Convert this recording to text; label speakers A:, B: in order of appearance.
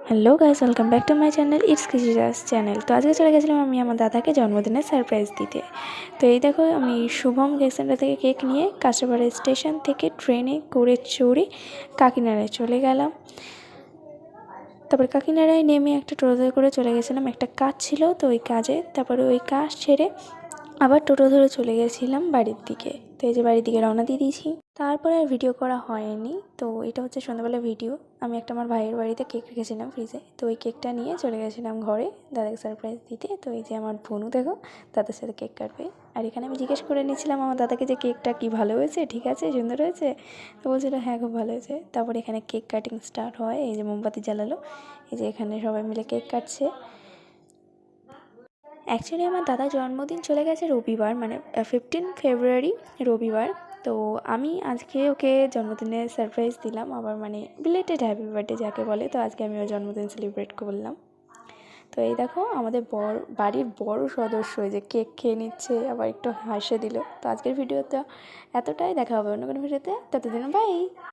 A: Hello guys, welcome back to my channel it's Krishiraj channel. তো আজকে চলে গেছিলাম আমি আমার দাদাকে জন্মদিনের সারপ্রাইজ দিতে। তো এই দেখো, আমি শুভম কেক সেন্টার থেকে কেক নিয়ে কাঁচরাপাড়া স্টেশন থেকে ট্রেনে করে চড়ে কাকিনাড়ায় চলে গেলাম। তারপর কাকিনাড়ায় নেমে একটা টোটো করে চলে গেছিলাম, একটা কাজ ছিল তো ওই কাজে। তারপরে ওই কাজ ছেড়ে আবার টোটো ধরে চলে গেছিলাম বাড়ির দিকে। তো এই যে বাড়ির দিকে রওনা দিয়ে দিয়েছি। তারপরে আর ভিডিও করা হয়নি। তো এটা হচ্ছে সন্ধ্যাবেলা ভিডিও। আমি একটা আমার ভাইয়ের বাড়িতে কেক রেখেছিলাম ফ্রিজে, তো ওই কেকটা নিয়ে চলে গেছিলাম ঘরে দাদাকে সারপ্রাইজ দিতে। তো এই যে আমার বোনও দেখো দাদার সাথে কেক কাটবে। আর এখানে আমি জিজ্ঞেস করে নিচ্ছিলাম আমার দাদাকে যে কেকটা কি ভালো হয়েছে, ঠিক আছে, সুন্দর হয়েছে। তো বলছিল হ্যাঁ খুব ভালো হয়েছে। তারপর এখানে কেক কাটিং স্টার্ট হয়। এই যে মোমবাতি জ্বালালো, এই যে এখানে সবাই মিলে কেক কাটছে। অ্যাকচুয়ালি আমার দাদার জন্মদিন চলে গেছে রবিবার, মানে 15 ফেব্রুয়ারি রবিবার। তো আমি আজকে ওকে জন্মদিনে সারপ্রাইজ দিলাম, আবার মানে বিলেটেড হ্যাপি বার্থডে যাকে বলে। তো আজকে আমি ওর জন্মদিন সেলিব্রেট করলাম। তো এই দেখো আমাদের বাড়ির বড় সদস্য যে কেক খেয়ে নিচ্ছে, আবার একটু হাসে দিল। তো আজকের ভিডিওতে এতটাই, দেখা হবে অন্য কোনো ভিডিওতে। ততদিন বাই।